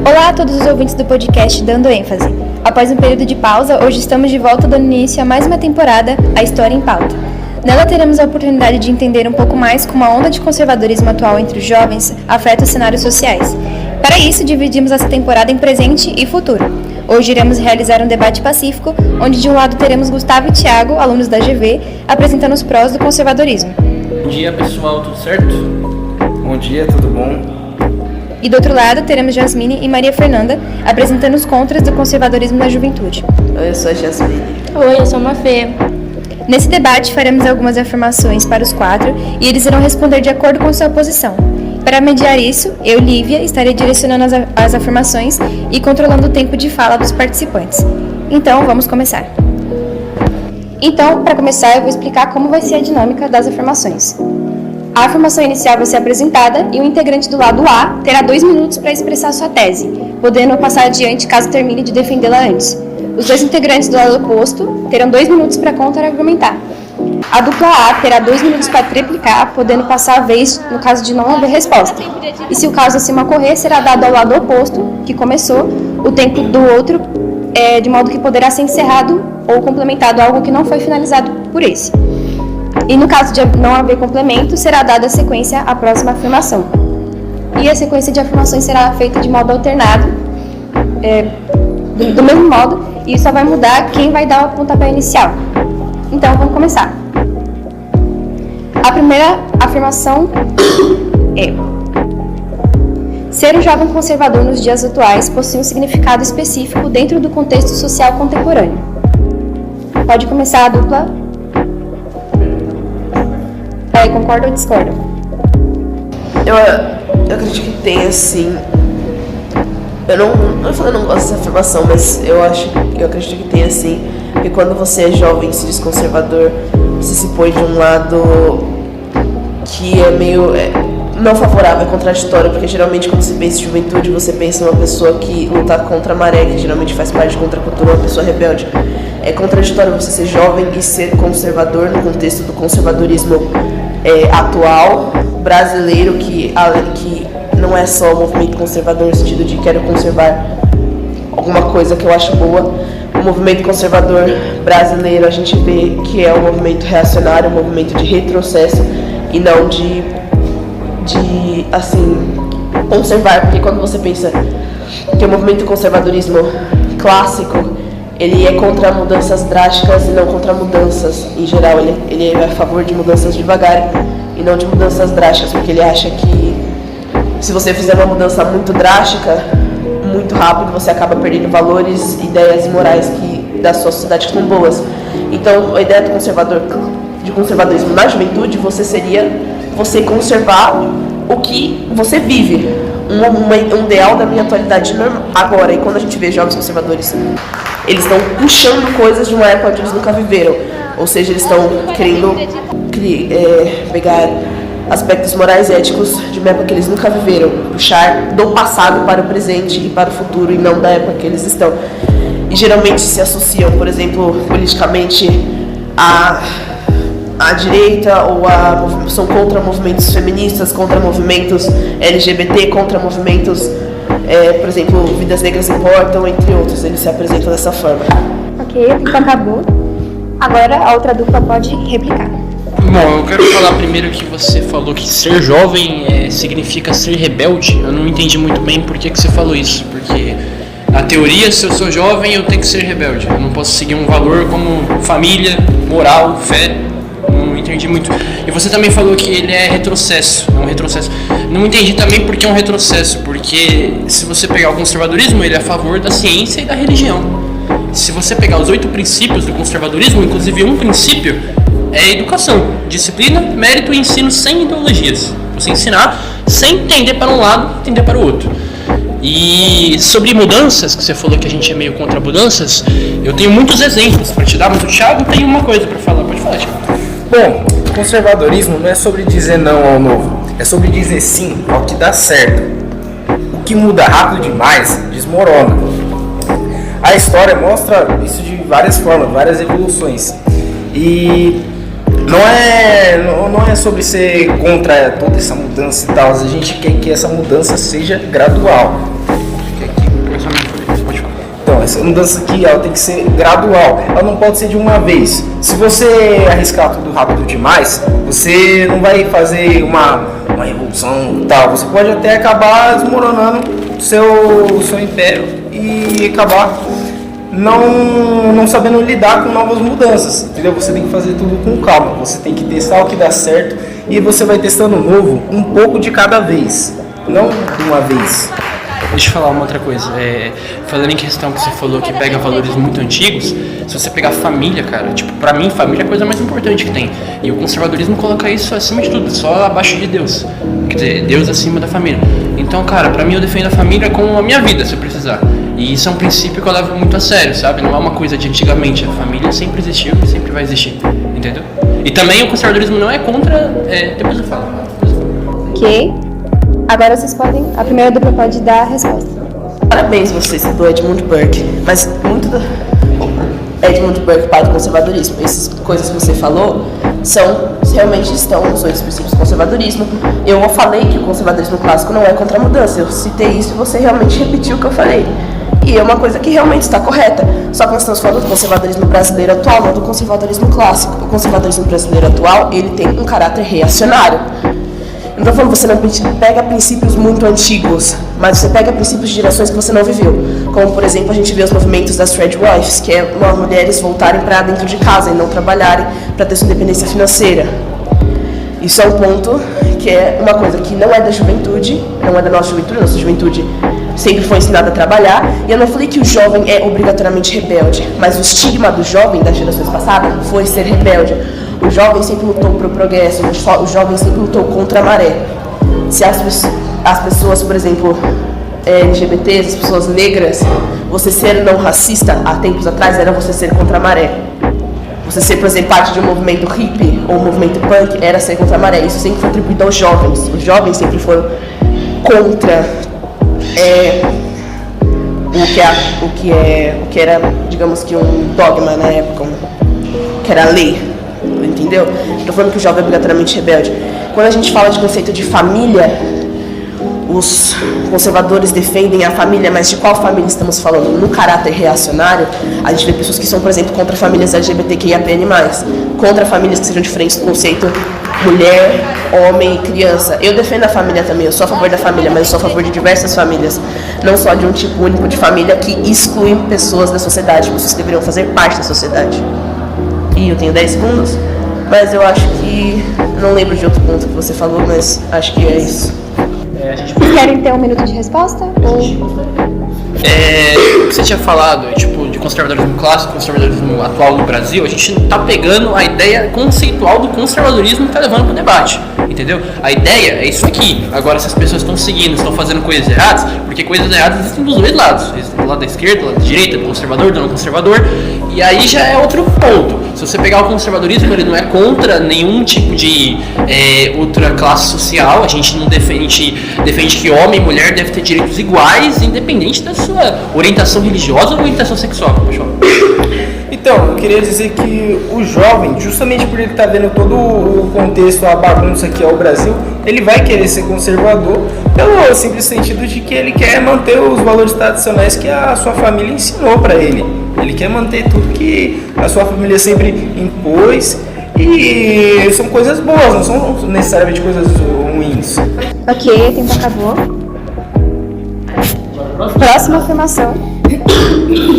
Olá a todos os ouvintes do podcast Dando ênfase. Após um período de pausa, hoje estamos de volta dando início a mais uma temporada, A História em Pauta. Nela teremos a oportunidade de entender um pouco mais como a onda de conservadorismo atual entre os jovens afeta os cenários sociais. Para isso, dividimos essa temporada em presente e futuro. Hoje iremos realizar um debate pacífico, onde de um lado teremos Gustavo e Thiago, alunos da GV, apresentando os prós do conservadorismo. Bom dia pessoal, tudo certo? Bom dia, tudo bom? E do outro lado teremos Jasmine e Maria Fernanda, apresentando os contras do conservadorismo na juventude. Oi, eu sou a Jasmine. Oi, eu sou a Mafê. Nesse debate faremos algumas afirmações para os quatro e eles irão responder de acordo com sua posição. Para mediar isso, eu, Lívia, estarei direcionando as afirmações e controlando o tempo de fala dos participantes. Então, vamos começar. Então, para começar, eu vou explicar como vai ser a dinâmica das afirmações. A afirmação inicial vai ser apresentada e o integrante do lado A terá 2 minutos para expressar sua tese, podendo passar adiante caso termine de defendê-la antes. Os dois integrantes do lado oposto terão 2 minutos para contra-argumentar. A dupla A terá 2 minutos para triplicar, podendo passar a vez no caso de não haver resposta. E se o caso acima ocorrer, será dado ao lado oposto, que começou, o tempo do outro, de modo que poderá ser encerrado ou complementado algo que não foi finalizado por esse. E no caso de não haver complemento, será dada a sequência à próxima afirmação. E a sequência de afirmações será feita de modo alternado, do mesmo modo, e só vai mudar quem vai dar o pontapé inicial. Então, vamos começar. A primeira afirmação é: ser um jovem conservador nos dias atuais possui um significado específico dentro do contexto social contemporâneo. Pode começar a dupla. Concorda ou discorda? Eu acredito que tem, assim... Eu não gosto dessa afirmação, mas eu acredito que tem, assim, que quando você é jovem e se diz conservador, você se põe de um lado que é meio não favorável, é contraditório, porque geralmente quando você pensa em juventude, você pensa em uma pessoa que luta contra a maré, que geralmente faz parte de contracultura, uma pessoa rebelde. É contraditório você ser jovem e ser conservador no contexto do conservadorismo atual, brasileiro, que não é só o movimento conservador no sentido de quero conservar alguma coisa que eu acho boa. O movimento conservador brasileiro a gente vê que é um movimento reacionário, um movimento de retrocesso e não de assim, conservar, porque quando você pensa que o movimento conservadorismo clássico, ele é contra mudanças drásticas e não contra mudanças em geral. Ele é a favor de mudanças devagar e não de mudanças drásticas, porque ele acha que se você fizer uma mudança muito drástica, muito rápido, você acaba perdendo valores, ideias e morais da sua sociedade que são boas. Então, a ideia de conservadorismo na juventude, seria você conservar o que você vive. Um ideal da minha atualidade agora. E quando a gente vê jovens conservadores, eles estão puxando coisas de uma época onde eles nunca viveram. Ou seja, eles estão querendo pegar aspectos morais e éticos de uma época que eles nunca viveram. Puxar do passado para o presente e para o futuro, e não da época que eles estão. E geralmente se associam, por exemplo, politicamente à direita, ou são contra movimentos feministas, contra movimentos LGBT, contra movimentos, por exemplo, Vidas Negras Importam, entre outros. Eles se apresentam dessa forma. Ok, o tempo acabou. Agora a outra dupla pode replicar. Bom, eu quero falar primeiro que você falou que ser jovem significa ser rebelde. Eu não entendi muito bem por que você falou isso, porque na teoria, se eu sou jovem, eu tenho que ser rebelde. Eu não posso seguir um valor como família, moral, fé. Não entendi muito. E você também falou que ele é retrocesso, não retrocesso. Não entendi também por que é um retrocesso, porque se você pegar o conservadorismo, ele é a favor da ciência e da religião. Se você pegar os 8 princípios do conservadorismo, inclusive um princípio é educação, disciplina, mérito e ensino sem ideologias. Você ensinar sem entender para um lado, entender para o outro. E sobre mudanças, que você falou que a gente é meio contra mudanças, eu tenho muitos exemplos para te dar, mas o Thiago tem uma coisa para falar. Pode falar, Thiago. Bom, conservadorismo não é sobre dizer não ao novo, é sobre dizer sim ao que dá certo. O que muda rápido demais desmorona. A história mostra isso de várias formas, várias evoluções. E não é sobre ser contra toda essa mudança e tal. A gente quer que essa mudança seja gradual. Então, essa mudança aqui, ela tem que ser gradual. Ela não pode ser de uma vez. Se você arriscar tudo rápido demais, você não vai fazer uma revolução e tal. Você pode até acabar desmoronando o seu império e acabar não sabendo lidar com novas mudanças, entendeu? Você tem que fazer tudo com calma, você tem que testar o que dá certo e você vai testando o novo um pouco de cada vez, não de uma vez. Deixa eu falar uma outra coisa. Falando em questão que você falou que pega valores muito antigos, se você pegar família, cara, tipo, pra mim, família é a coisa mais importante que tem. E o conservadorismo coloca isso acima de tudo, só abaixo de Deus. Quer dizer, Deus acima da família. Então, cara, pra mim eu defendo a família como a minha vida, se eu precisar. E isso é um princípio que eu levo muito a sério, sabe? Não é uma coisa de antigamente. A família sempre existiu e sempre vai existir, entendeu? E também o conservadorismo não é contra... depois eu falo. Ok. Agora vocês podem... A primeira dupla pode dar a resposta. Parabéns vocês do Edmund Burke, mas muito do Edmund Burke, pai do conservadorismo. Essas coisas que você falou realmente estão nos 8 princípios do conservadorismo. Eu falei que o conservadorismo clássico não é contra a mudança, eu citei isso e você realmente repetiu o que eu falei. E é uma coisa que realmente está correta. Só que nós estamos falando do conservadorismo brasileiro atual, não do conservadorismo clássico. O conservadorismo brasileiro atual, ele tem um caráter reacionário. Não estou falando que você não pega princípios muito antigos, mas você pega princípios de gerações que você não viveu. Como, por exemplo, a gente vê os movimentos das trade wives, que é mulheres voltarem para dentro de casa e não trabalharem para ter sua independência financeira. Isso é um ponto que é uma coisa que não é da juventude, não é da nossa juventude sempre foi ensinada a trabalhar. E eu não falei que o jovem é obrigatoriamente rebelde, mas o estigma do jovem das gerações passadas foi ser rebelde. O jovem sempre lutou para o progresso, o jovem sempre lutou contra a maré. Se as pessoas, por exemplo, LGBTs, as pessoas negras, você ser não racista há tempos atrás era você ser contra a maré. Você ser, por exemplo, parte de um movimento hippie ou um movimento punk era ser contra a maré. Isso sempre foi atribuído aos jovens. Os jovens sempre foram contra o que era, digamos que um dogma na época, que era a lei. Entendeu? Estou falando que o jovem é obrigatoriamente rebelde. Quando a gente fala de conceito de família, os conservadores defendem a família, mas de qual família estamos falando? No caráter reacionário, a gente vê pessoas que são, por exemplo, contra famílias LGBTQIAPN+, contra famílias que sejam diferentes do conceito mulher, homem e criança. Eu defendo a família também, eu sou a favor da família, mas eu sou a favor de diversas famílias, não só de um tipo único de família que exclui pessoas da sociedade, pessoas que deveriam fazer parte da sociedade. E eu tenho 10 segundos, mas eu acho que... Não lembro de outro ponto que você falou, mas acho que é isso. Vocês querem ter um minuto de resposta? Você tinha falado, tipo, de conservadorismo clássico, conservadorismo atual no Brasil. A gente tá pegando a ideia conceitual do conservadorismo e tá levando pro debate, entendeu? A ideia é isso aqui. Agora, se as pessoas estão seguindo, estão fazendo coisas erradas, porque coisas erradas existem dos dois lados. Existem do lado da esquerda, do lado da direita, do conservador, do não conservador. E aí já é outro ponto. Se você pegar o conservadorismo, ele não é contra nenhum tipo de outra classe social. A gente não defende que homem e mulher devem ter direitos iguais, independente da sua orientação religiosa ou orientação sexual, pessoal. Então, eu queria dizer que o jovem, justamente por ele estar vendo todo o contexto, a bagunça que é o Brasil, ele vai querer ser conservador pelo simples sentido de que ele quer manter os valores tradicionais que a sua família ensinou para ele. Ele quer manter tudo que a sua família sempre impôs, e são coisas boas, não são necessariamente coisas ruins. Ok, o tempo acabou. Próxima afirmação.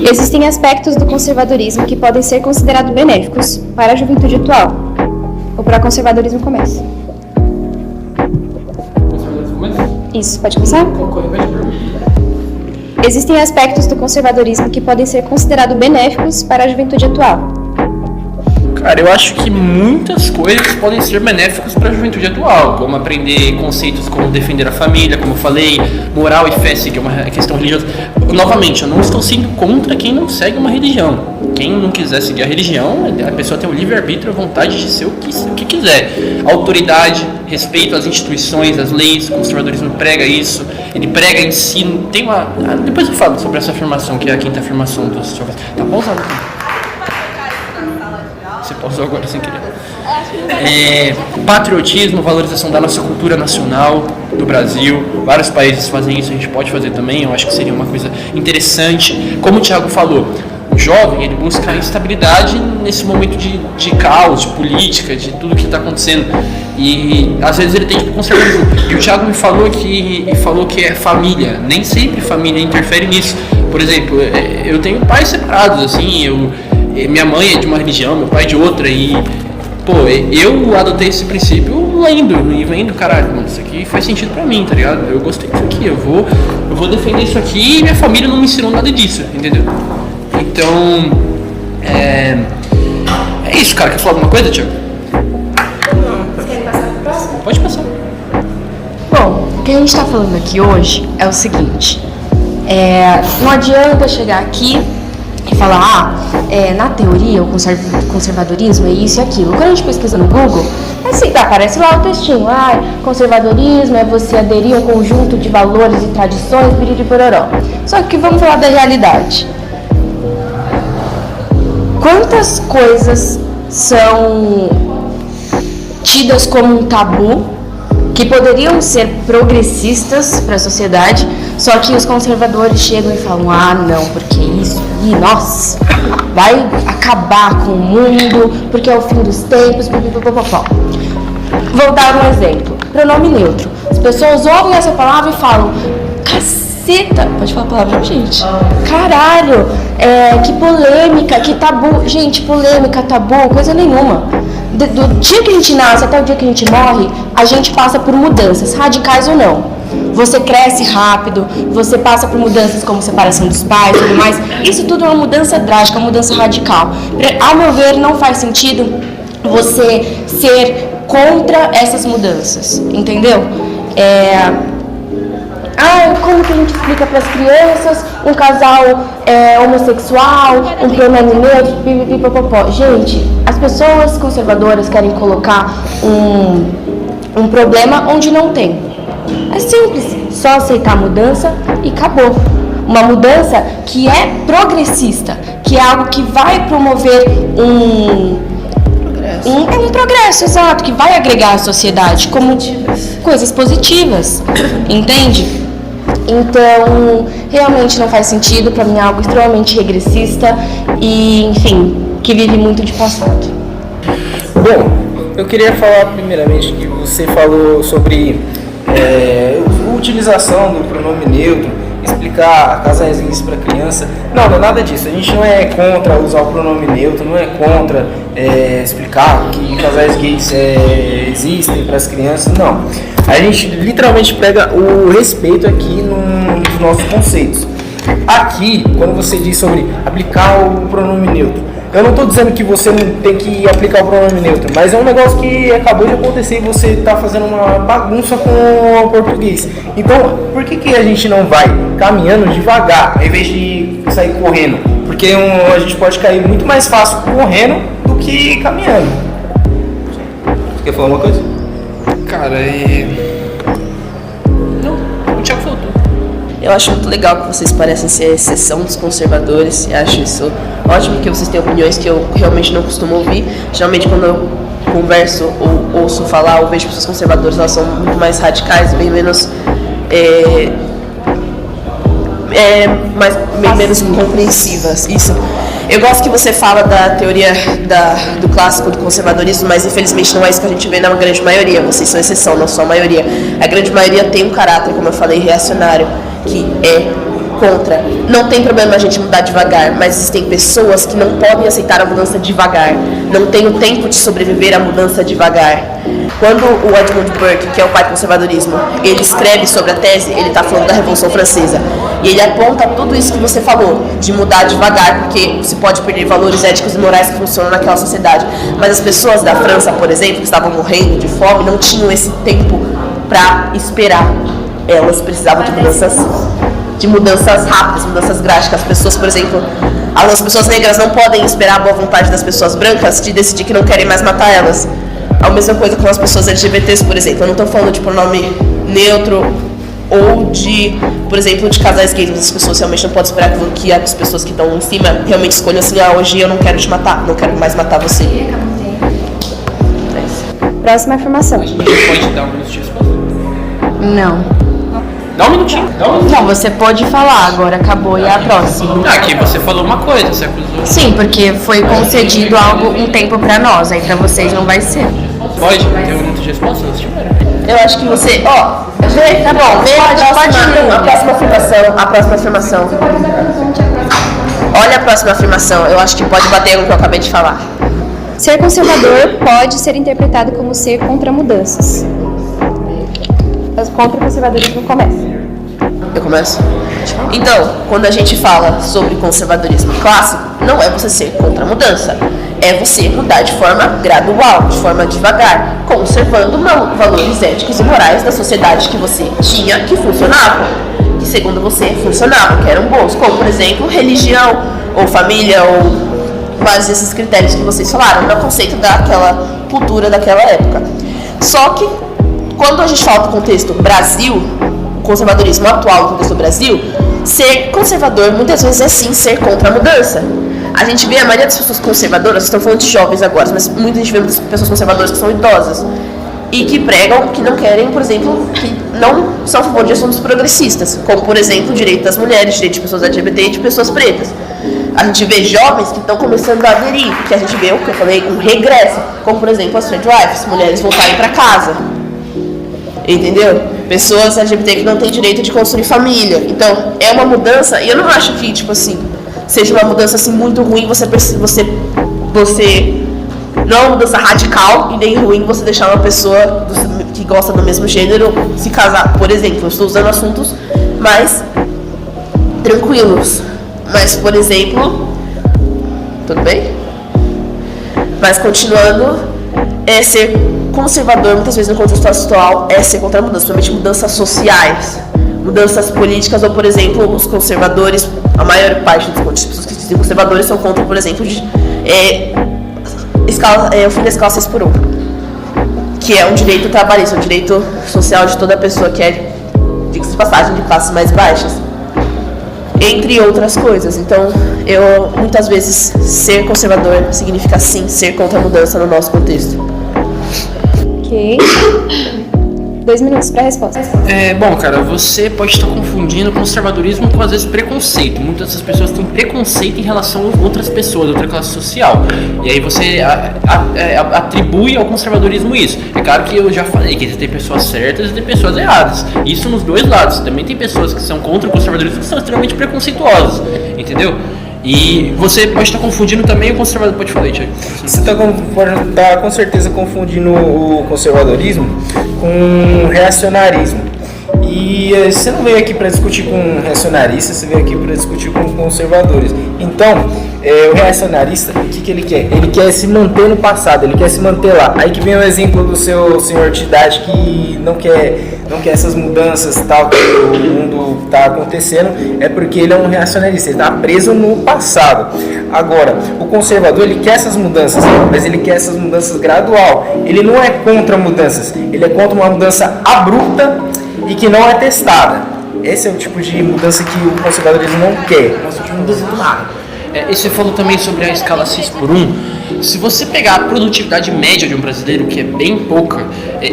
Existem aspectos do conservadorismo que podem ser considerados benéficos para a juventude atual. O pró-conservadorismo começa. Isso, pode começar? Existem aspectos do conservadorismo que podem ser considerados benéficos para a juventude atual. Cara, eu acho que muitas coisas podem ser benéficas para a juventude atual, como aprender conceitos como defender a família, como eu falei, moral e fé, que é uma questão religiosa. Novamente, eu não estou sendo contra quem não segue uma religião. Quem não quiser seguir a religião, a pessoa tem o livre-arbítrio, a vontade de ser o que quiser. Autoridade, respeito às instituições, às leis, o conservadorismo prega isso, ele prega ensino. Tem uma... Depois eu falo sobre essa afirmação, que é a quinta afirmação do... Tá pausado aqui. Você pausou agora sem querer. Patriotismo, valorização da nossa cultura nacional do Brasil. Vários países fazem isso, a gente pode fazer também. Eu acho que seria uma coisa interessante. Como o Thiago falou, o jovem, ele busca estabilidade nesse momento de caos, de política, de tudo que está acontecendo. E às vezes ele tem que ir pro conservadorismo. E o Thiago me falou que é família. Nem sempre família interfere nisso. Por exemplo, eu tenho pais separados, assim, minha mãe é de uma religião, meu pai é de outra, e pô, eu adotei esse princípio lendo, caralho, mano, isso aqui faz sentido pra mim, tá ligado? Eu gostei disso aqui, eu vou defender isso aqui, e minha família não me ensinou nada disso, entendeu? Então, é isso, cara. Quer falar alguma coisa, Thiago? Vocês querem passar pro próximo? Pode passar. Bom, o que a gente está falando aqui hoje é o seguinte: não adianta chegar aqui e falar, na teoria o conservadorismo é isso e aquilo. Quando a gente pesquisa no Google, assim, aparece lá o textinho: conservadorismo é você aderir a um conjunto de valores e tradições, biriri pororó. Só que vamos falar da realidade. Quantas coisas são tidas como um tabu, que poderiam ser progressistas para a sociedade, só que os conservadores chegam e falam: não, porque isso aí, nossa, vai acabar com o mundo, porque é o fim dos tempos, pipipipopopó. Vou dar um exemplo: pronome neutro. As pessoas ouvem essa palavra e falam: caceta, pode falar a palavra, gente? Caralho, que polêmica, que tabu. Gente, polêmica, tabu, coisa nenhuma. Do dia que a gente nasce até o dia que a gente morre, a gente passa por mudanças, radicais ou não. Você cresce rápido, você passa por mudanças como separação dos pais e tudo mais. Isso tudo é uma mudança drástica, uma mudança radical. Ao meu ver, não faz sentido você ser contra essas mudanças, entendeu? Como que a gente explica para as crianças um casal homossexual, um pronome neutro, pipipipopopó? Gente, as pessoas conservadoras querem colocar um problema onde não tem. É simples, só aceitar a mudança e acabou. Uma mudança que é progressista, que é algo que vai promover um progresso, exato, que vai agregar à sociedade como coisas positivas, entende? Então, realmente não faz sentido, pra mim é algo extremamente regressista e, enfim, que vive muito de passado. Bom, eu queria falar primeiramente que você falou sobre a utilização do pronome neutro, explicar casais gays para criança. Não é nada disso. A gente não é contra usar o pronome neutro, não é contra explicar que casais gays existem para as crianças, não. A gente literalmente prega o respeito aqui nos nossos conceitos. Aqui, quando você diz sobre aplicar o pronome neutro, eu não estou dizendo que você não tem que aplicar o pronome neutro, mas é um negócio que acabou de acontecer e você está fazendo uma bagunça com o português. Então, por que a gente não vai caminhando devagar, ao invés de sair correndo? Porque a gente pode cair muito mais fácil correndo do que caminhando. Você quer falar uma coisa? Cara, não, o Thiago falou tudo. Eu acho muito legal que vocês parecem ser a exceção dos conservadores. Eu acho isso ótimo, que vocês têm opiniões que eu realmente não costumo ouvir. Geralmente quando eu converso ou ouço falar ou vejo pessoas conservadoras, elas são muito mais radicais, bem menos bem menos compreensivas. Isso. Eu gosto que você fala da teoria do clássico do conservadorismo, mas infelizmente não é isso que a gente vê na grande maioria. Vocês são exceção, não são a maioria. A grande maioria tem um caráter, como eu falei, reacionário, que é contra. Não tem problema a gente mudar devagar, mas existem pessoas que não podem aceitar a mudança devagar. Não tem o tempo de sobreviver à mudança devagar. Quando o Edmund Burke, que é o pai do conservadorismo, ele escreve sobre a tese, ele está falando da Revolução Francesa. E ele aponta tudo isso que você falou, de mudar devagar, porque você pode perder valores éticos e morais que funcionam naquela sociedade. Mas as pessoas da França, por exemplo, que estavam morrendo de fome, não tinham esse tempo para esperar. Elas precisavam de mudanças rápidas, mudanças drásticas. As pessoas, por exemplo, as pessoas negras não podem esperar a boa vontade das pessoas brancas de decidir que não querem mais matar elas. A mesma coisa com as pessoas LGBTs, por exemplo. Eu não estou falando de pronome neutro ou de, por exemplo, de casais gays, mas as pessoas realmente não podem esperar que as pessoas que estão em cima realmente escolham assim: hoje eu não quero te matar, não quero mais matar você. Próxima afirmação. A gente pode dar um minuto de resposta? Não. Dá um minutinho. Não, você pode falar, agora acabou e é a próxima. Aqui você falou uma coisa, você acusou. Sim, porque foi concedido um tempo pra nós, aí pra vocês não vai ser. Pode ter um minuto de resposta? Se tiver. Eu acho que você, vê, tá bom, vê a próxima afirmação. Olha a próxima afirmação, eu acho que pode bater no que eu acabei de falar. Ser conservador pode ser interpretado como ser contra mudanças. Mas contra o conservadorismo começa. Eu começo? Então, quando a gente fala sobre conservadorismo clássico, não é você ser contra a mudança. É você mudar de forma gradual, de forma devagar, conservando valores éticos e morais da sociedade que você tinha, que funcionavam, que segundo você funcionavam, que eram bons, como por exemplo religião, ou família, ou vários desses critérios que vocês falaram, no conceito daquela cultura daquela época. Só que, quando a gente fala do contexto Brasil, o conservadorismo atual do contexto Brasil, ser conservador muitas vezes é sim ser contra a mudança. A gente vê a maioria das pessoas conservadoras, estão falando de jovens agora, mas muita gente vê muitas pessoas conservadoras que são idosas e que pregam que não querem, por exemplo, que não são a favor de assuntos progressistas, como por exemplo o direito das mulheres, direito de pessoas LGBT e de pessoas pretas. A gente vê jovens que estão começando a aderir, que a gente vê, o que eu falei, um regresso, como por exemplo as third wives, mulheres voltarem para casa. Entendeu? Pessoas LGBT que não têm direito de construir família. Então, é uma mudança, e eu não acho que, tipo assim, seja uma mudança assim muito ruim, você não é uma mudança radical e nem ruim você deixar uma pessoa que gosta do mesmo gênero se casar. Por exemplo, eu estou usando assuntos mais tranquilos. Mas, por exemplo, tudo bem? Mas continuando, ser conservador, muitas vezes no contexto atual, é ser contra a mudança, principalmente mudanças sociais, mudanças políticas, ou por exemplo, os conservadores, a maior parte das pessoas que dizem conservadores são contra, por exemplo, o fim da escala 6x1, que é um direito trabalhista, um direito social de toda pessoa que é, diga-se de passagem, de classes mais baixas, entre outras coisas. Então, muitas vezes, ser conservador significa sim ser contra a mudança no nosso contexto. Ok. 2 minutos para a resposta. Bom, cara, você pode estar confundindo conservadorismo com, às vezes, preconceito. Muitas dessas pessoas têm preconceito em relação a outras pessoas, outra classe social. E aí você atribui ao conservadorismo isso. É claro que eu já falei que tem pessoas certas e tem pessoas erradas. Isso nos dois lados. Também tem pessoas que são contra o conservadorismo que são extremamente preconceituosas. Entendeu? E você pode estar confundindo também o conservadorismo. Pode falar, Thiago. Você pode estar com certeza confundindo o conservadorismo com o reacionarismo. E você não veio aqui para discutir com reacionaristas, você veio aqui para discutir com conservadores. Então, o reacionarista, o que ele quer? Ele quer se manter no passado, ele quer se manter lá. Aí que vem o exemplo do seu senhor de idade que não quer essas mudanças tal que o mundo está acontecendo, é porque ele é um reacionarista, ele está preso no passado. Agora, o conservador, ele quer essas mudanças, mas ele quer essas mudanças gradual. Ele não é contra mudanças, ele é contra uma mudança abrupta e que não é testada. Esse é o tipo de mudança que o conservadorismo não quer. Não é o tipo de mudança do nada. E você falou também sobre a escala 6x1. Se você pegar a produtividade média de um brasileiro, que é bem pouca,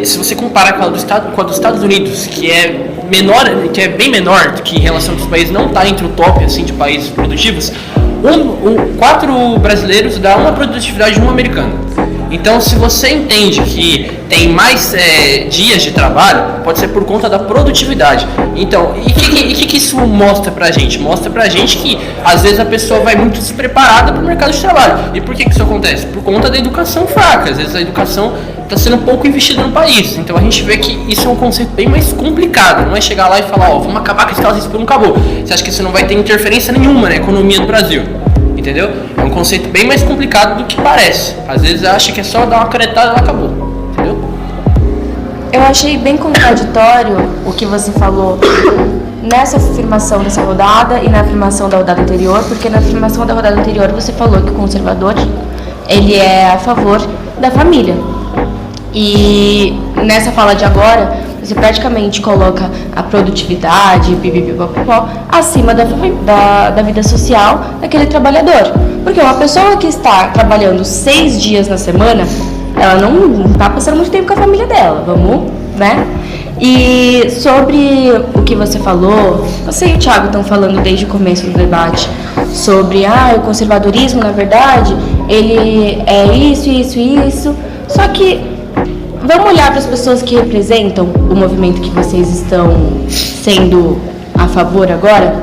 se você comparar com a dos Estados Unidos, que é bem menor, que em relação aos países não está entre o top assim, de países produtivos, 4 brasileiros dá uma produtividade de um americano. Então, se você entende que tem mais dias de trabalho, pode ser por conta da produtividade. Então, e que isso mostra pra gente? Mostra pra gente que, às vezes, a pessoa vai muito despreparada para o mercado de trabalho. E por que isso acontece? Por conta da educação fraca. Às vezes, a educação está sendo pouco investida no país. Então, a gente vê que isso é um conceito bem mais complicado. Não é chegar lá e falar, vamos acabar com a escala 6x1, acabou. Você acha que isso não vai ter interferência nenhuma na economia do Brasil? Entendeu? É um conceito bem mais complicado do que parece. Às vezes acha que é só dar uma canetada e acabou. Entendeu? Eu achei bem contraditório o que você falou nessa afirmação dessa rodada e na afirmação da rodada anterior, porque na afirmação da rodada anterior você falou que o conservador ele é a favor da família. E nessa fala de agora, você praticamente coloca a produtividade, acima da vida social daquele trabalhador. Porque uma pessoa que está trabalhando 6 dias na semana, ela não tá passando muito tempo com a família dela, vamos, né? E sobre o que você falou, você e o Thiago estão falando desde o começo do debate sobre o conservadorismo, na verdade, ele é isso. Só que vamos olhar para as pessoas que representam o movimento que vocês estão sendo a favor agora.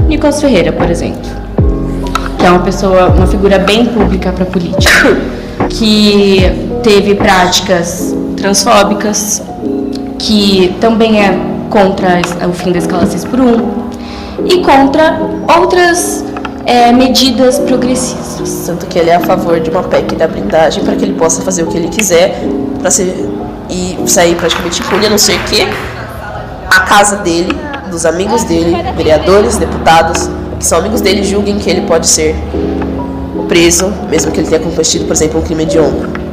Nicolas Ferreira, por exemplo, que é uma figura bem pública para a política, que teve práticas transfóbicas, que também é contra o fim da escala 6x1 e contra outras medidas progressistas. Tanto que ele é a favor de uma PEC da blindagem para que ele possa fazer o que ele quiser e sair praticamente impune, a não ser que a casa dele, dos amigos dele, vereadores, deputados, que são amigos dele, julguem que ele pode ser preso, mesmo que ele tenha cometido, por exemplo, um crime hediondo.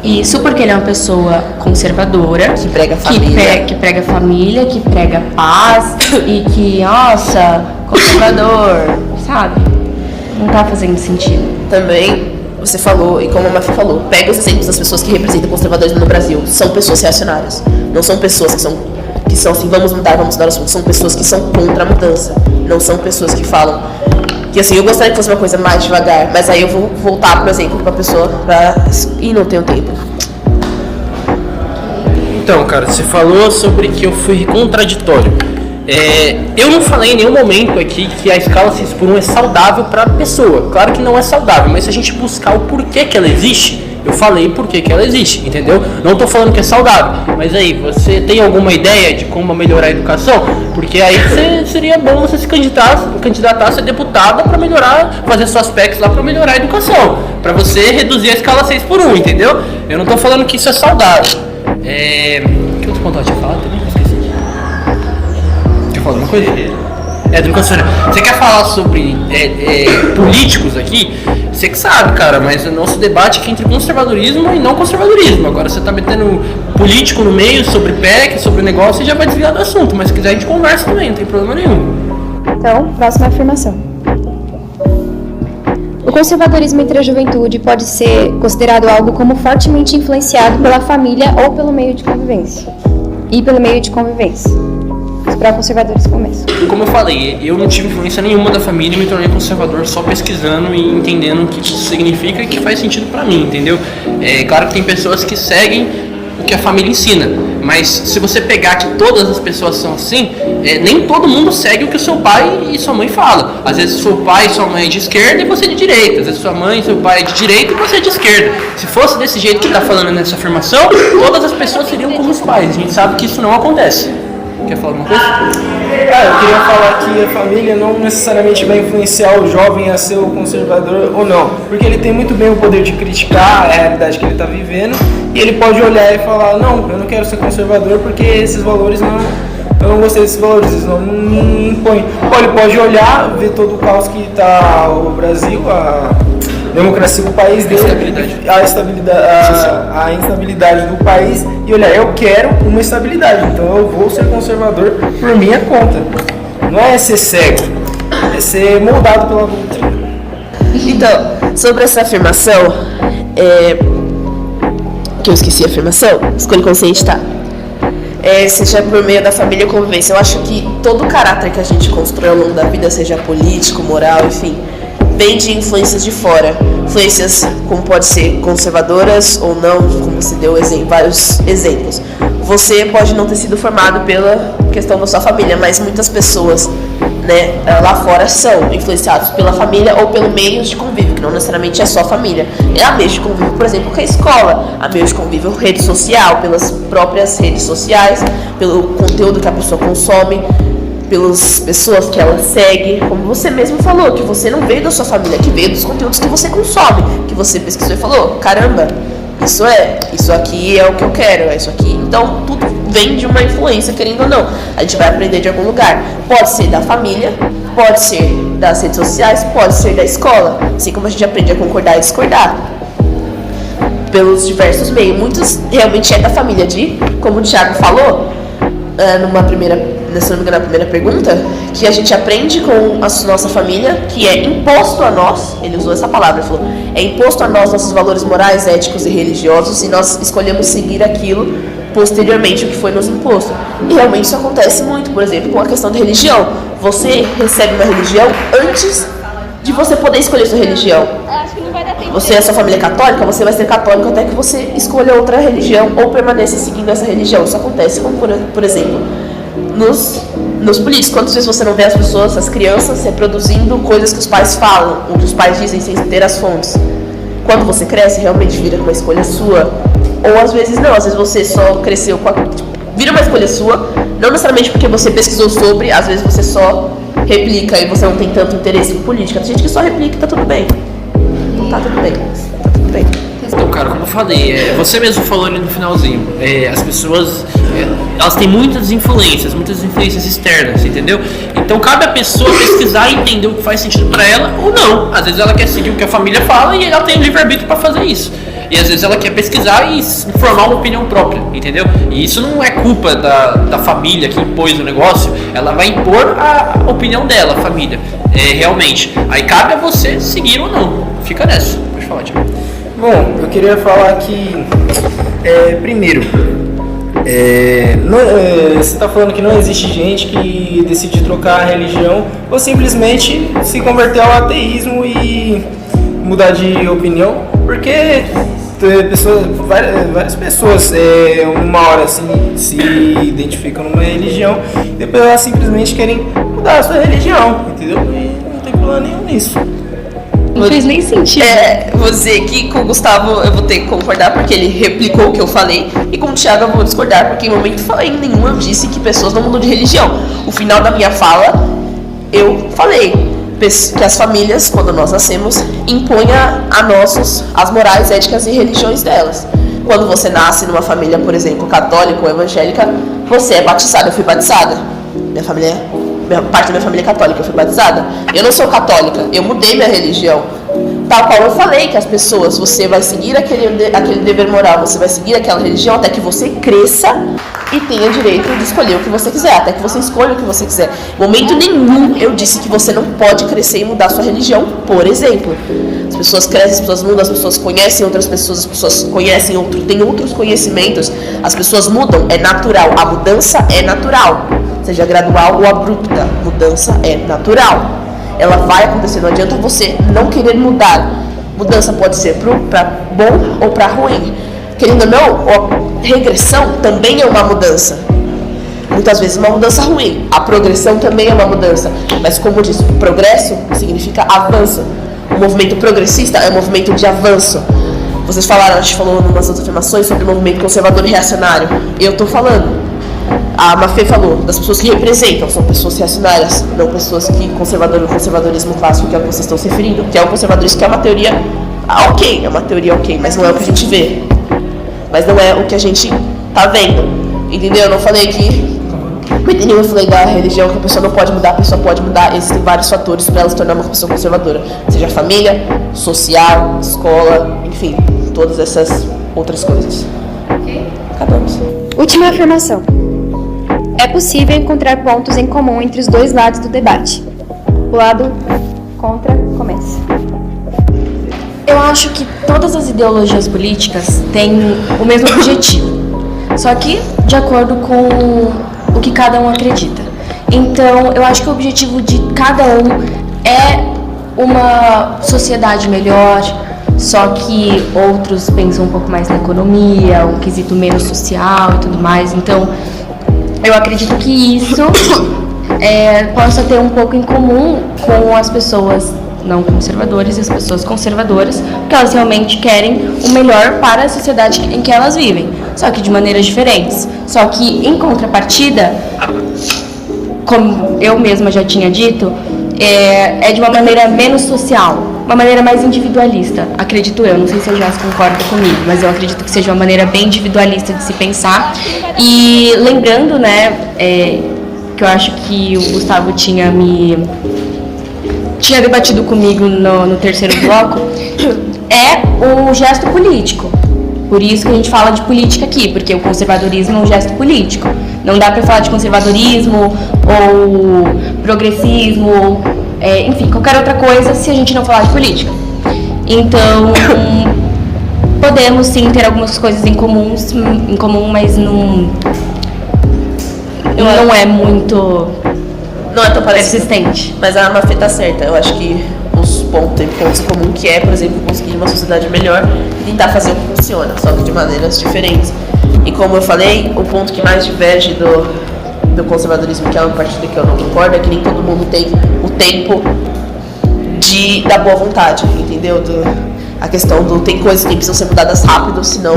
Isso porque ele é uma pessoa conservadora, que prega a família, que prega família, que prega paz e que, nossa, conservador, sabe? Não tá fazendo sentido. Também, você falou, e como a Mafia falou, pega os exemplos das pessoas que representam o conservadorismo no Brasil. São pessoas reacionárias. Não são pessoas que são assim, vamos mudar o assunto. São pessoas que são contra a mudança. Não são pessoas que falam que assim, eu gostaria que fosse uma coisa mais devagar, mas aí eu vou voltar, por exemplo, pra pessoa e não tenho tempo. Então, cara, você falou sobre que eu fui contraditório. Eu não falei em nenhum momento aqui que a escala 6x1 é saudável para a pessoa. Claro que não é saudável, mas se a gente buscar o porquê que ela existe, eu falei porquê que ela existe, entendeu? Não estou falando que é saudável, mas aí, você tem alguma ideia de como melhorar a educação? Porque aí seria bom você se candidatar a ser deputada para melhorar, fazer suas PECs lá para melhorar a educação, para você reduzir a escala 6x1, entendeu? Eu não estou falando que isso é saudável. Que outro ponto eu tinha falado também? Esqueci. Quer falar alguma coisa? Educação. Você quer falar sobre políticos aqui? Você que sabe, cara, mas o nosso debate aqui é entre conservadorismo e não conservadorismo. Agora você tá metendo político no meio sobre PEC, sobre o negócio e já vai desviar do assunto. Mas se quiser a gente conversa também, não tem problema nenhum. Então, próxima afirmação. O conservadorismo entre a juventude pode ser considerado algo como fortemente influenciado pela família ou pelo meio de convivência. Os pró-conservadores começam. Como eu falei, eu não tive influência nenhuma da família e me tornei conservador só pesquisando e entendendo o que isso significa e que faz sentido pra mim, entendeu? Claro que tem pessoas que seguem o que a família ensina, mas se você pegar que todas as pessoas são assim, nem todo mundo segue o que o seu pai e sua mãe falam. Às vezes seu pai e sua mãe é de esquerda e você é de direita, às vezes sua mãe e seu pai é de direita e você é de esquerda. Se fosse desse jeito que tá falando nessa afirmação, todas as pessoas seriam como os pais. A gente sabe que isso não acontece. Quer falar alguma coisa? Eu queria falar que a família não necessariamente vai influenciar o jovem a ser o conservador ou não, porque ele tem muito bem o poder de criticar a realidade que ele está vivendo e ele pode olhar e falar, não, eu não quero ser conservador porque esses valores eu não gostei desses valores, eles não me impõem. Ou ele pode olhar, ver todo o caos que está o Brasil, a democracia do país dele, a instabilidade do país e olhar, eu quero uma estabilidade, então eu vou ser conservador por minha conta. Não é ser cego, é ser moldado pela doutrina. Então, sobre essa afirmação, que eu esqueci a afirmação, escolha consciente, tá? Seja por meio da família ou convivência. Eu acho que todo o caráter que a gente constrói ao longo da vida, seja político, moral, enfim, vem de influências de fora. Influências como pode ser conservadoras ou não, como você deu vários exemplos. Você pode não ter sido formado pela questão da sua família, mas muitas pessoas, né, lá fora são influenciados pela família ou pelo meio de convívio, que não necessariamente é só família. Há meios de convívio, por exemplo, com a escola, há meios de convívio rede social, pelas próprias redes sociais, pelo conteúdo que a pessoa consome, pelas pessoas que ela segue, como você mesmo falou, que você não veio da sua família, que veio dos conteúdos que você consome, que você pesquisou e falou, caramba, isso aqui é o que eu quero, é isso aqui. Então, tudo vem de uma influência, querendo ou não. A gente vai aprender de algum lugar. Pode ser da família, pode ser das redes sociais, pode ser da escola. Assim como a gente aprende a concordar e discordar. Pelos diversos meios. Muitos realmente é da família como o Thiago falou, numa primeira se não me engano, a primeira pergunta, que a gente aprende com a nossa família, que é imposto a nós, ele usou essa palavra, ele falou, é imposto a nós nossos valores morais, éticos e religiosos, e nós escolhemos seguir aquilo posteriormente, o que foi nos imposto. E realmente isso acontece muito, por exemplo, com a questão da religião. Você recebe uma religião antes de você poder escolher sua religião. Você é sua família católica, você vai ser católico até que você escolha outra religião ou permaneça seguindo essa religião. Isso acontece, como por exemplo, nos políticos. Quantas vezes você não vê as pessoas, as crianças, reproduzindo coisas que os pais falam, ou que os pais dizem sem ter as fontes? Quando você cresce, realmente vira uma escolha sua. Ou às vezes não, às vezes você só cresceu com vira uma escolha sua, não necessariamente porque você pesquisou sobre, às vezes você só replica e você não tem tanto interesse em política. Tem gente que só replica e tá tudo bem. Não tá tudo bem. Tá tudo bem. Então, cara, como eu falei, você mesmo falou ali no finalzinho, as pessoas, elas têm muitas influências externas, entendeu? Então cabe a pessoa pesquisar e entender o que faz sentido pra ela ou não. Às vezes ela quer seguir o que a família fala e ela tem o livre-arbítrio pra fazer isso. E às vezes ela quer pesquisar e formar uma opinião própria, entendeu? E isso não é culpa da família que impôs o negócio, ela vai impor a opinião dela, a família, realmente. Aí cabe a você seguir ou não, fica nessa. Pode falar, Tiago. Bom, eu queria falar que, primeiro, você está falando que não existe gente que decide trocar a religião ou simplesmente se converter ao ateísmo e mudar de opinião, porque várias pessoas uma hora se identificam numa religião e depois elas simplesmente querem mudar a sua religião, entendeu? E não tem problema nenhum nisso. Não fez nem sentido. Vou dizer que com o Gustavo eu vou ter que concordar porque ele replicou o que eu falei, e com o Thiago eu vou discordar porque em momento nenhum eu disse que pessoas não mudam de religião. O final da minha fala eu falei que as famílias, quando nós nascemos, impõem a nossos as morais, éticas e religiões delas. Quando você nasce numa família, por exemplo, católica ou evangélica, você é batizada. Eu fui batizada. Parte da minha família é católica, eu fui batizada. Eu não sou católica, eu mudei minha religião. Tal qual eu falei que as pessoas, você vai seguir aquele dever moral, você vai seguir aquela religião até que você cresça e tenha direito de escolher o que você quiser, até que você escolha o que você quiser. Em momento nenhum eu disse que você não pode crescer e mudar sua religião, por exemplo. As pessoas crescem, as pessoas mudam, as pessoas conhecem outras pessoas, as pessoas conhecem têm outros conhecimentos, as pessoas mudam, é natural, a mudança é natural, seja gradual ou abrupta, mudança é natural. Ela vai acontecer, não adianta você não querer mudar. Mudança pode ser para bom ou para ruim. Querendo ou não, a regressão também é uma mudança. Muitas vezes uma mudança ruim. A progressão também é uma mudança. Mas como eu disse, progresso significa avanço. O movimento progressista é um movimento de avanço. Vocês falaram, a gente falou em umas outras afirmações sobre o movimento conservador e reacionário. Eu estou falando. A Mafê falou das pessoas que representam, são pessoas reacionárias, não pessoas que o conservadorismo clássico, que é o que vocês estão se referindo, que é o conservadorismo, que é uma teoria ok, mas não é o que a gente vê, mas não é o que a gente tá vendo, entendeu? Eu não falei que, eu falei da religião que a pessoa não pode mudar, a pessoa pode mudar, existem vários fatores para ela se tornar uma pessoa conservadora, seja família, social, escola, enfim, todas essas outras coisas. Acabamos. Última afirmação. É possível encontrar pontos em comum entre os dois lados do debate. O lado contra começa. Eu acho que todas as ideologias políticas têm o mesmo objetivo, só que de acordo com o que cada um acredita. Então, eu acho que o objetivo de cada um é uma sociedade melhor, só que outros pensam um pouco mais na economia, um quesito menos social e tudo mais. Então, eu acredito que isso possa ter um pouco em comum com as pessoas não conservadoras e as pessoas conservadoras, porque elas realmente querem o melhor para a sociedade em que elas vivem, só que de maneiras diferentes. Só que, em contrapartida, como eu mesma já tinha dito, é de uma maneira menos social, uma maneira mais individualista, acredito eu. Não sei se o Jás concorda comigo, mas eu acredito que seja uma maneira bem individualista de se pensar. E lembrando, que eu acho que o Gustavo tinha debatido comigo no terceiro bloco, é o gesto político. Por isso que a gente fala de política aqui, porque o conservadorismo é um gesto político. Não dá pra falar de conservadorismo ou progressismo, enfim, qualquer outra coisa se a gente não falar de política. Então, podemos sim ter algumas coisas em comum, mas não é muito Não é tão parecido. persistente. Mas a Mafê tá certa. Eu acho que tem pontos em comum que é, por exemplo, conseguir uma sociedade melhor e tentar fazer o que funciona, só que de maneiras diferentes. E como eu falei, o ponto que mais diverge do conservadorismo, que é uma partida que eu não concordo, é que nem todo mundo tem o tempo da boa vontade, entendeu? A questão tem coisas que precisam ser mudadas rápido, senão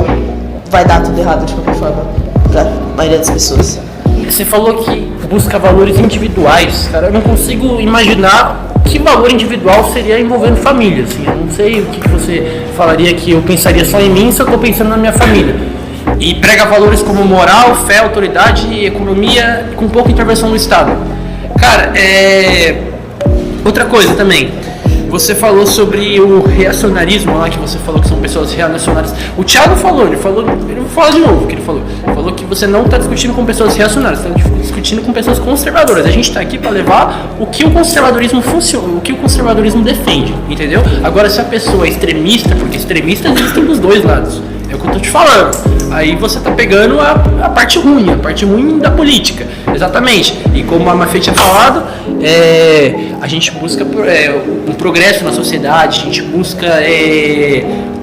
vai dar tudo errado de qualquer forma pra maioria das pessoas. Você falou que busca valores individuais, cara, eu não consigo imaginar que valor individual seria envolvendo família, assim, eu não sei o que você falaria que eu pensaria só em mim se eu estou pensando na minha família. E prega valores como moral, fé, autoridade, economia, com pouca intervenção do Estado. Cara, outra coisa também, você falou sobre o reacionarismo lá, que você falou que são pessoas reacionárias. O Thiago falou, eu vou falar de novo o que ele falou. Ele falou que você não está discutindo com pessoas reacionárias, está discutindo com pessoas conservadoras. A gente está aqui para levar o que o conservadorismo funciona, o que o conservadorismo defende, entendeu? Agora, se a pessoa é extremista, porque extremistas existem dos dois lados, é o que eu tô te falando. Aí você tá pegando a parte ruim da política. Exatamente. E como a Mafê tinha falado, a gente busca um progresso na sociedade, a gente busca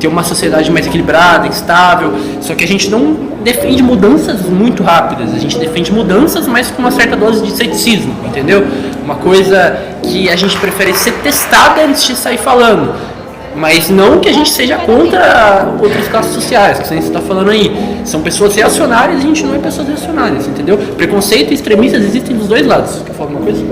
ter uma sociedade mais equilibrada, estável. Só que a gente não defende mudanças muito rápidas, a gente defende mudanças, mas com uma certa dose de ceticismo, entendeu? Uma coisa que a gente prefere ser testada antes de sair falando. Mas não que a gente seja contra outras classes sociais, que você está falando aí. São pessoas reacionárias e a gente não é pessoas reacionárias, entendeu? Preconceito e extremistas existem dos dois lados. Quer falar alguma coisa?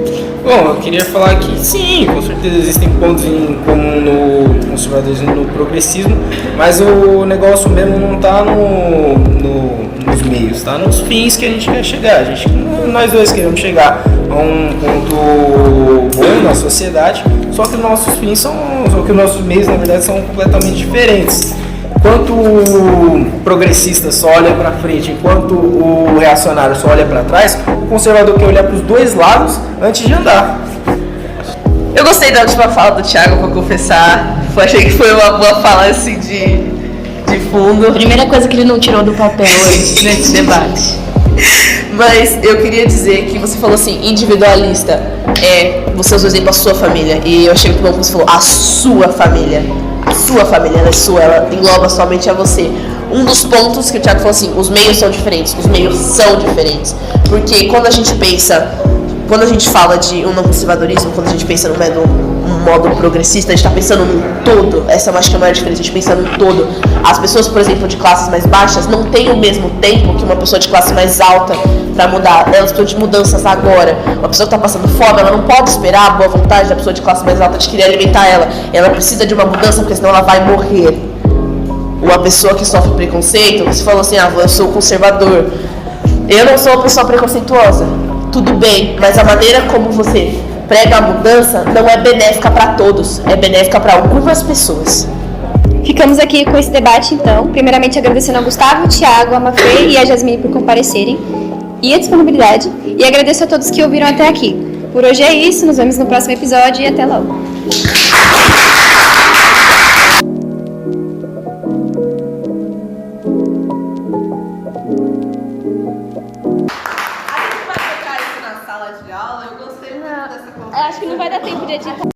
Bom, eu queria falar que sim, com certeza existem pontos em comum no conservadorismo e no progressismo, mas o negócio mesmo não está nos meios, está nos fins que a gente quer chegar. Nós dois queremos chegar a um ponto bom na sociedade, só que nossos meios na verdade são completamente diferentes. Enquanto o progressista só olha para frente, enquanto o reacionário só olha para trás, o conservador quer olhar para os dois lados antes de andar. Eu gostei da última fala do Thiago, vou confessar. Achei que foi uma boa fala assim de fundo. Primeira coisa que ele não tirou do papel hoje nesse debate. Mas eu queria dizer que você falou assim, individualista, você usou o exemplo a sua família, e eu achei muito bom que você falou a sua família. A sua família, ela é sua, ela engloba somente a você. Um dos pontos que o Thiago falou assim, os meios são diferentes, porque quando a gente fala de um não conservadorismo, quando a gente pensa num modo progressista, a gente está pensando num todo. Essa eu acho que é a maior diferença, a gente pensa num todo. As pessoas, por exemplo, de classes mais baixas não têm o mesmo tempo que uma pessoa de classe mais alta para mudar. Elas precisam de mudanças agora. Uma pessoa que está passando fome, ela não pode esperar a boa vontade da pessoa de classe mais alta de querer alimentar ela. Ela precisa de uma mudança, porque senão ela vai morrer. Uma pessoa que sofre preconceito, você falou assim, eu sou conservador. Eu não sou uma pessoa preconceituosa. Tudo bem, mas a maneira como você prega a mudança não é benéfica para todos, é benéfica para algumas pessoas. Ficamos aqui com esse debate, então. Primeiramente, agradecendo ao Gustavo, o Thiago, a Mafê e a Jasmine por comparecerem e a disponibilidade. E agradeço a todos que ouviram até aqui. Por hoje é isso, nos vemos no próximo episódio e até logo. Na sala de aula, eu gostei muito dessa conversa. Acho que não vai dar tempo de editar.